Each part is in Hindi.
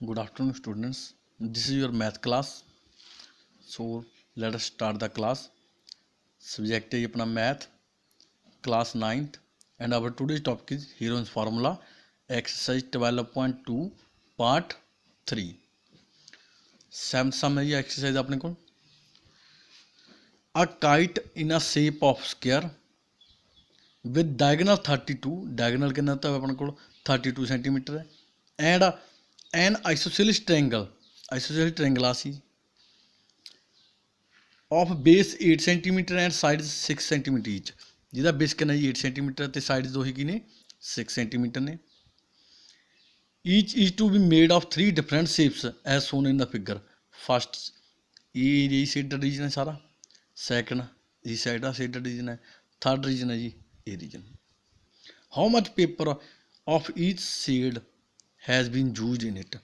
Good afternoon, students. This is your math class. So let us start the class. Subject is अपना math, class 9th, and our today's topic is Heron's formula, exercise 12.2, part 3. Seventh sum है ये exercise अपने को. A kite in a shape of square with diagonal 32. Diagonal कितना था अपने को 32 सेंटीमीटर है. And an isosceles triangle. Isosceles triangle आसी of base 8 centimetre and side 6 centimetre each जिहदा बेस कितना जी 8 सेंटीमीटर ते साइड दो ही ने 6 सेंटीमीटर ने. Each is to be made of 3 different shapes as shown in the figure. First ये एरिया शेडड रीजन है सारा, सैकेंड ये साइड का शेडड रीजन है, थर्ड रीजन है जी ये region. How much paper of each shade has been used in it.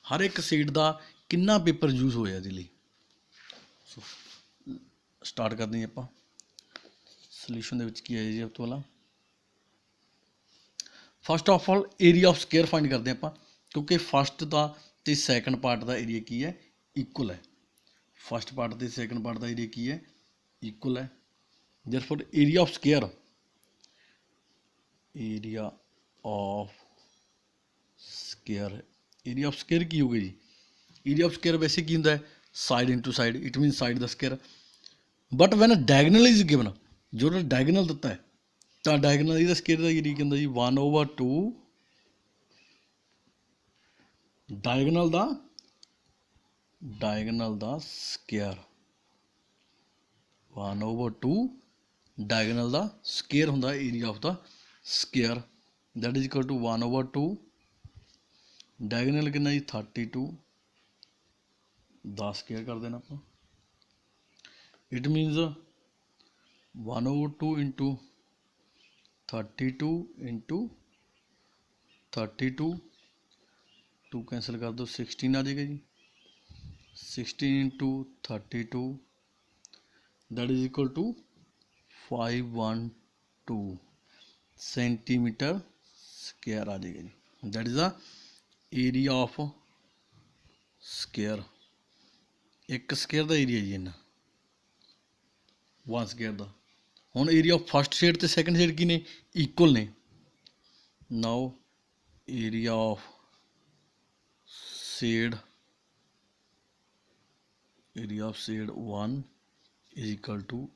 हर एक शेड का कितना पेपर यूज होया ਇਹਦੇ ਲਈ. स्टार्ट करते हैं आप सोल्यूशन की है जी. अब तो वाला first of all area of square find करते हैं आप, क्योंकि फस्ट का तो सैकेंड पार्ट का एरिया की है इक्वल है. फस्ट पार्ट तो सैकेंड पार्ट का एरिया की है इक्वल है. Therefore area of square, area of square, area of square की होगी जी. एरिया ऑफ स्केयर वैसे की होंगे side into side, it mean side the square. But when diagonal is given, जो डायगनल दिता है तो डायगनल स्केयर का एरिया क्या जी 1/2 डायगनल दा स्केयर. 1/2 डायगनल दा स्केयर होंदा area of the square. That is equal to 1/2 diagonal कितना जी 32 10 स्केयर कर देना आप. It means 1/2 into 32 into 32 2 cancel कर दो 16 आ जाएगा जी. 16 into 32 that is equal to 512 centimetre square आ जाएगा जी. That is the area of square. एक स्क्वायर का एरिया जी इन्ना 1 स्क्वायर का. हुण एरिया ऑफ फस्ट शेड तो सैकेंड शेड की ने इक्वल ने. Now area of shade, area of shade 1 is equal to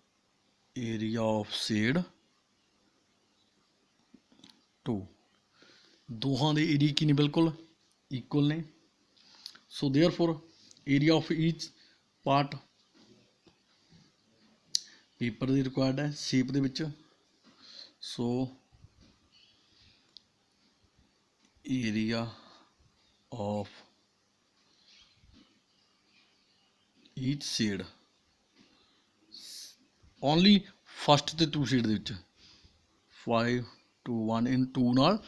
area of shade 2. दोहां दे एरिया की ने बिल्कुल इक्वल ने. So therefore area of each part paper की रिक्वायर्ड है शेप दे विच. So area of each shade only first तो 2 शेड दे 5 to 1 इन 2 नाल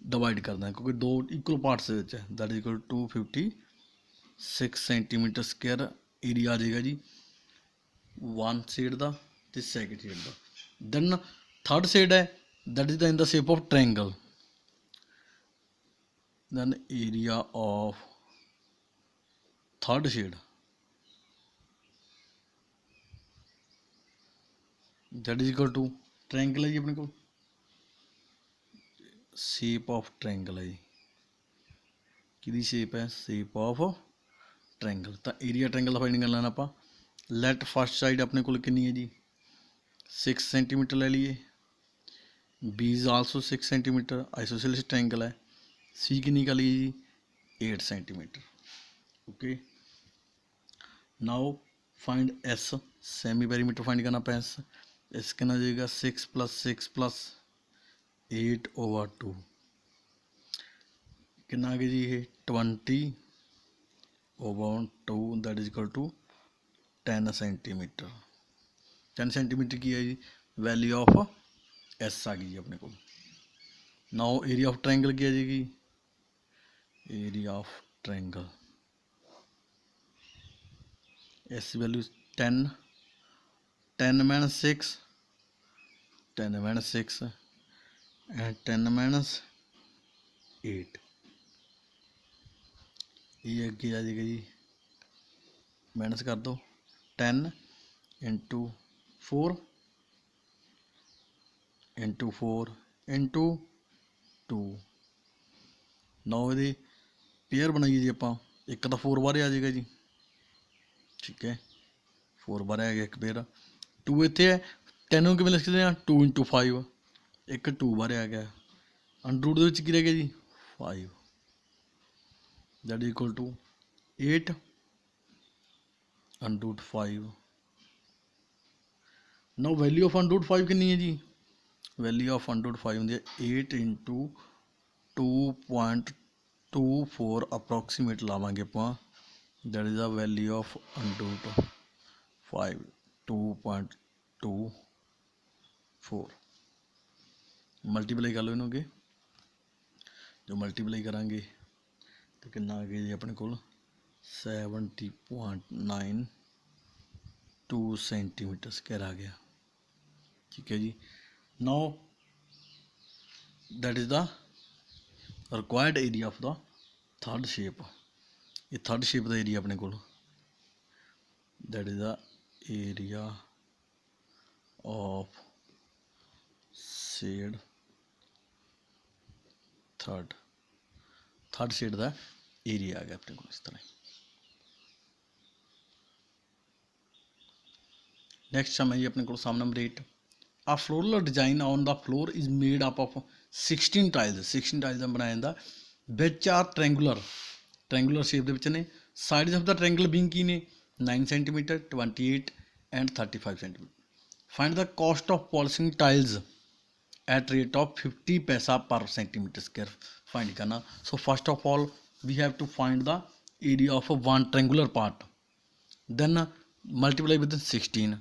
डिवाइड करना, क्योंकि 2 इक्वल पार्ट्स है. That is equal 256 centimetre square area आ जाएगा जी 1 शेड का तो सैकेंड शेड का. दैन थर्ड शेड है that is in the shape of triangle. Then area of third shade that is equal to triangle है जी अपने को, शेप ऑफ ट्रायंगल है जी. कि शेप है शेप ऑफ ट्रायंगल. तो एरिया ट्रायंगल का फाइंड कर लेना आप. लैट फस्ट साइड अपने को कितनी है जी 6 सेंटीमीटर ले लिए. B is also 6 centimetre, isosceles triangle है. सी कितनी का लिए जी 8 centimetre. Okay. Now find S, semi perimeter find करना पे. एस कितना जाएगा 6 + 6 + 8/2 कितना आ गया जी ये 20/2 that is equal to 10 centimetre. 10 centimetre की है जी वैल्यू ऑफ एस आ गई जी अपने को. नाउ एरिया ऑफ ट्रायंगल की आ जाएगी, area of triangle S value 10 - 6 10 - 6 and 10 - 8 ये अगे आ जाएगा जी, माइनस कर दो 10 इंटू 4 इंटू 4 इंटू 2। 9 ये पेयर बनाइए जी, आप एक तो 4 बारे आ जाएगा जी, ठीक है 4 बारे आ गया एक पेयर। 2 इतने है 10 किमें लिख सकते हैं 2 इंटू 5, एक 2 बारे आ गया। अंडर रूट की रह गया जी 5, that is equal to 8 under root 5। Now value of under root 5 कितनी है जी, वैल्यू ऑफ अंडर रूट 5 होंगी 8 इंटू 2.24 अप्रोक्सीमेट लावांगे ਆਪਾਂ, that is the value of under root 5 2.24। Multiply कर लो इन्हों के, जो मल्टीप्लाई करांगे तो कितना आ गया जी अपने को 70.92 सेंटीमीटर स्क्वायर आ गया, ठीक है जी। Now that is the required area of the third shape, ये थर्ड शेप का एरिया अपने को, that is the area of shade third shade का एरिया आ गया अपने को इस तरह। नेक्स्ट हम है अपने को सामने number 8, a floral design on the floor is made up of 16 tiles. 16 tiles बनाया जाता, विच आर ट्रैंगुलर शेप ਦੇ ਵਿੱਚ ਨੇ। Sides of the triangle being की ने 9 centimetre 28 and 35 centimetre. Find the cost of polishing tiles at rate of 50 paisa per centimetre square find करना। So first of all we have to find the area of one triangular part, then multiply with 16,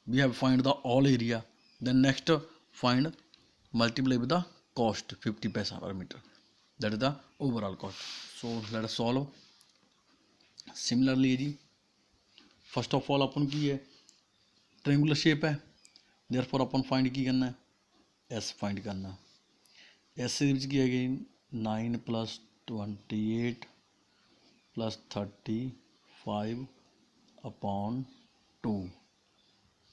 we have find the all area, then next find multiply with the cost 50 paisa per metre, that is the overall cost. So let us solve. Similarly जी फर्स्ट ऑफ ऑल अपन की है ट्रैंगुलर शेप है, देयरफॉर अपन फाइंड की करना है एस फाइंड करना। एस की है गई 9 + 28 + 35/2,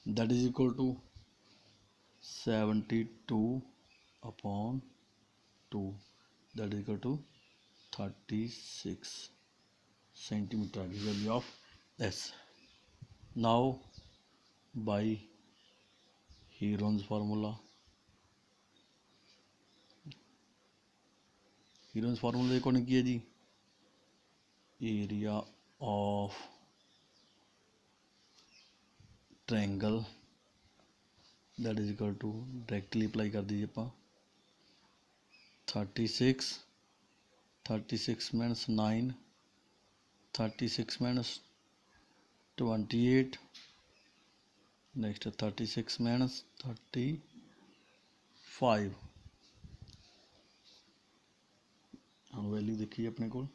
that is equal to 72/2, that is equal to 36 centimetre आ गई value of S. Now by Heron's formula, Heron's formula के अकॉर्डिंग की है जी area of triangle that is equal to directly apply कर दीजिए आप 36 माइनस 9, 36 माइनस 28, नेक्स्ट 36 माइनस 35। हम वैल्यू देखिए अपने को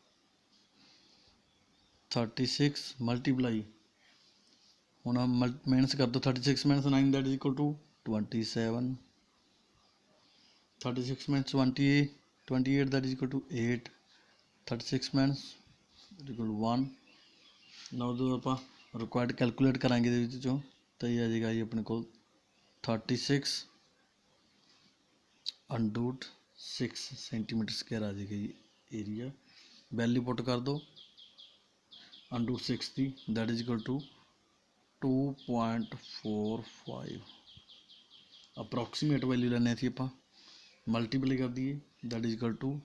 36 मल्टीप्लाई हूँ माइनस कर दो 36 minus 9 that is equal to 27, 36 minus 28 that is equal to 8, 36 minus equal to 1। Now जो आप रिक्वायर्ड कैलकुलेट कराएंगे चो तो ये आ जाएगा ये अपने को 36 अंडर 6 सेंटीमीटर स्क्वायर आ जाएगा ये एरिया। वैल्यू पुट कर दो अंडर 6 की, that is equal to 2.45 approximate value लेने थी आप मल्टीप्लाई कर दिए, that is equal to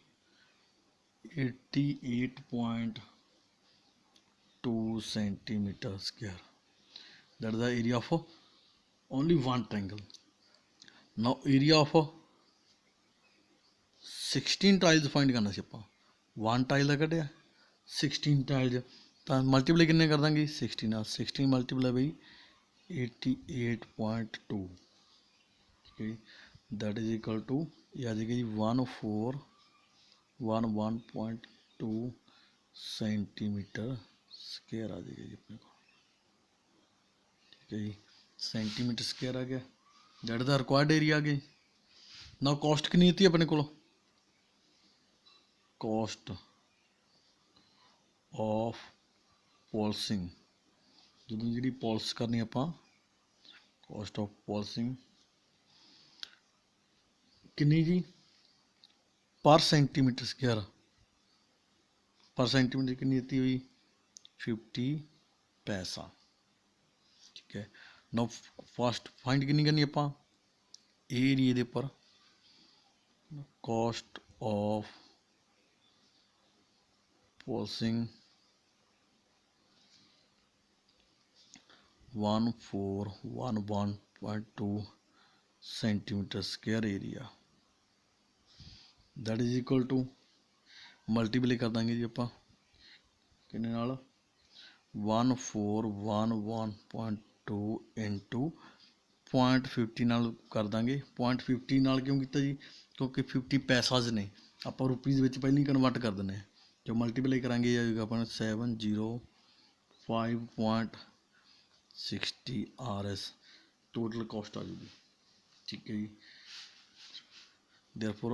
88.2 centimetre square, that is the area of only one triangle. Now area of 16 tiles find करना सी आप, वन टाइल का कटिया 16 टाइल्स तो मल्टीप्लाई कितने कर देंगे 16 16 मल्टीप्लाई बाई 88.2, ठीक है दैट इज इक्वल टू ये आ जाएगी 1411.2 सेंटीमीटर स्क्वायर आ जाएगा जी अपने को, ठीक है जी सेंटीमीटर स्क्वायर आ गया, that is the required area आ गई। ना कॉस्ट कितनी थी अपने को, कॉस्ट ऑफ पॉलिसिंग, ਜਦੋਂ ਜਿਹੜੀ ਪੋਲਿਸ ਕਰਨੀ ਆਪਾਂ ਕੋਸਟ ਆਫ ਪੋਲਿਸਿੰਗ ਕਿੰਨੀ ਜੀ पर सेंटीमीटर स्क्वायर, पर सेंटीमीटर कितनी ਦਿੱਤੀ हुई 50 पैसा। ठीक है, नाउ फर्स्ट फाइंड कितनी करनी ਆਪਾਂ एरिए ਦੇ ਉੱਪਰ cost of polishing 1411.2 centimetre square area, that is equal to multiply कर देंगे जी ਆਪਾਂ ਕਿੰਨੇ ਨਾਲ 1411.2 इंटू 0.50 ਨਾਲ ਕਰ ਦਾਂਗੇ। 0.50 ਨਾਲ ਕਿਉਂ ਕੀਤਾ ਜੀ, ਕਿਉਂਕਿ 50 ਪੈਸਾਜ਼ ਨੇ, ਆਪਾਂ ਰੁਪੀਜ਼ ਵਿੱਚ ਪਹਿਲਾਂ ਹੀ ਕਨਵਰਟ ਕਰ ਦਿੰਦੇ ਹਾਂ। ਜੋ ਮਲਟੀਪਲਾਈ ਕਰਾਂਗੇ ਆਏਗਾ ਆਪਣਾ 705.60 RS टोटल कॉस्ट आ जाएगी। ठीक है जी, देयरफॉर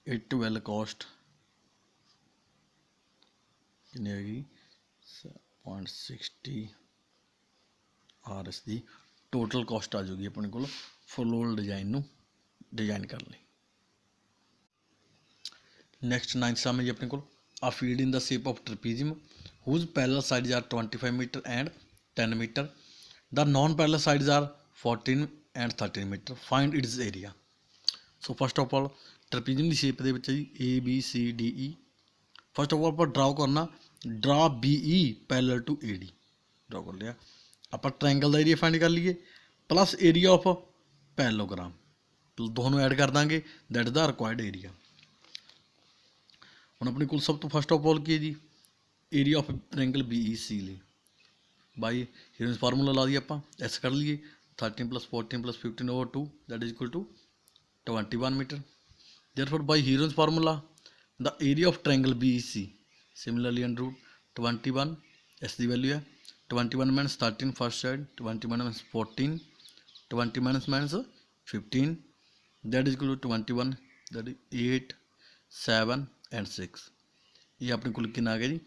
इट वेल कॉस्ट कितनी आएगी 0.60 RS की टोटल कॉस्ट आ जाएगी अपने को फ्लोर डिजाइन नू डिजाइन करने ਲਈ। नेक्स्ट 9th सम है जी अपने को a field in the shape of trapezium whose parallel sides are 25 metre and 10 metre, the non parallel sides are 14 and 13 metre, find its area. So first of all trapezium की शेप के जी ABCDE, फर्स्ट ऑफ ऑल आप ड्रा करना, draw BE parallel to AD, draw कर लिया। आप ट्रायंगल का एरिया फाइंड कर लीए प्लस एरिया ऑफ पैरेललोग्राम, दोनों ऐड कर देंगे, दैट द रिक्वायर्ड एरिया। हम अपने को सब तो फर्स्ट ऑफ ऑल की है जी एरिया ऑफ ट्रायंगल BEC लिए बाई हीरोइंस फार्मूला ला दिया, आप एस कर लिए 13 + 14 + 15/2 that is equal to 21 metre. Therefore by Heron's formula the area of triangle BEC similarly √21 S की वैल्यू है 21 माइनस 13 फर्स्ट साइड 21 माइनस 14 20 माइनस 15 that is equal to 21 that is 8 7 and 6, ये अपने को कितना आ गया जी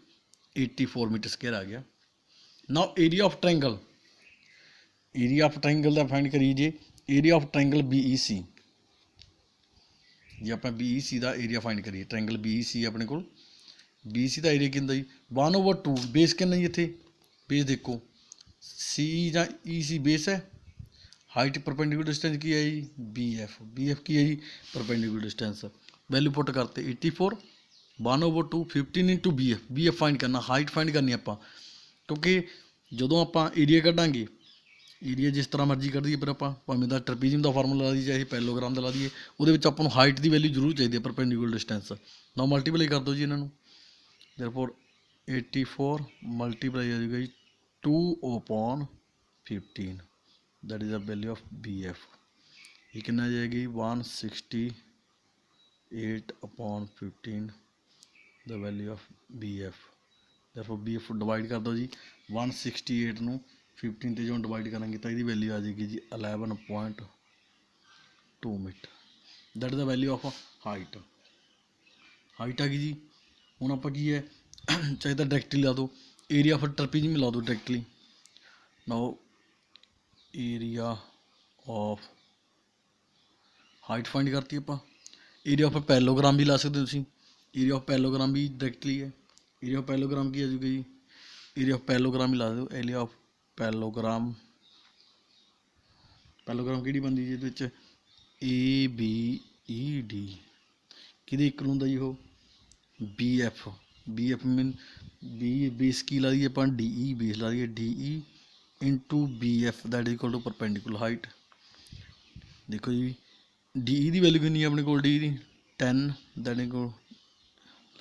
84 मीटर स्क्वायर आ गया। Now area of triangle, area of triangle का फाइंड करिए जी एरिया ऑफ ट्रायंगल BEC, जी आप BEC का एरिया फाइंड करिए ट्रायंगल BEC अपने को BEC का एरिया कितना जी 1/2 बेस कितना जी इतने बेस देखो CE या EC बेस है, हाइट परपेंडिकुलर डिस्टेंस की है जी BF की है जी परपेंडिकुलर डिस्टेंस, वैल्यू पुट करते 84 1/2 15 इंटू BF फाइंड करना, हाइट फाइंड करनी आप क्योंकि जो आप एरिया कढ़ांगे एरिया जिस तरह मर्जी कढ़ दी फिर आप भावें दा ट्रपीजियम का फार्मूला ला दी चाहे पैरेललोग्राम का ला दिए वो आपको हाइट की वैल्यू जरूर चाहिए परपेंडिकुलर डिस्टेंस, ना मल्टीप्लाई कर दो जी इन्हों, देयरफॉर 84 मल्टीप्लाई आ जाएगा जी 2/15 that is the value of BF, ये कितना आ जाएगी 168/15 the value of BF। Therefore BF divide कर दो जी 168 ਨੂੰ 15 ਤੇ जो डिवाइड करेंगे तो इसकी वैल्यू आ जाएगी जी 11.2 metre, that the value of height. Height आ गई जी, हूँ आप की है चाहे तो डायरैक्टली ला दो एरिया ऑफ ट्रपीजियम ला दो directly. Now area of height find करती आप, एरिया ऑफ पैरेललोग्राम भी ला सकते हो, एरिया ऑफ पैरेललोग्राम भी डायरैक्टली है, एरिया ऑफ पैरेललोग्राम की आ जाएगा जी एरिया ऑफ पैरेललोग्राम ही ला दो, एरिया ऑफ पैरेललोग्राम कि बनती जी ABED कि एक होंगे जी वो BF मीन B बेस की ला दी अपन DE बेस ला दी DE into BF that is equal to perpendicular height. देखो जी DE की वैल्यू कितनी है अपने को DE की 10 that is equal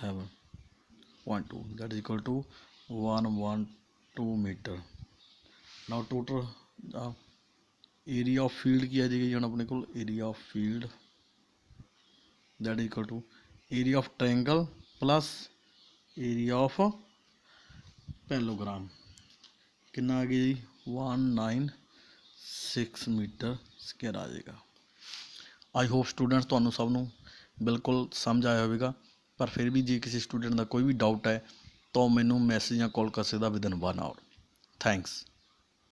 11.2 that is equal to 112 metre. Now total area of field की आ जाएगी हम अपने को area of field that is equal to area of triangle plus area of parallelogram कितना आ गया जी 196 मीटर स्क्वायर आ जाएगा। आई होप स्टूडेंट्स तुहानू सब नू बिल्कुल समझ आया होगा, पर फिर भी जे किसी स्टूडेंट का कोई भी डाउट है ਤਾਂ ਮੈਨੂੰ ਮੈਸੇਜ ਜਾਂ ਕਾਲ ਕਰ ਸਕਦਾ ਵਿਦਨ 1 ਆਵਰ। ਥੈਂਕਸ।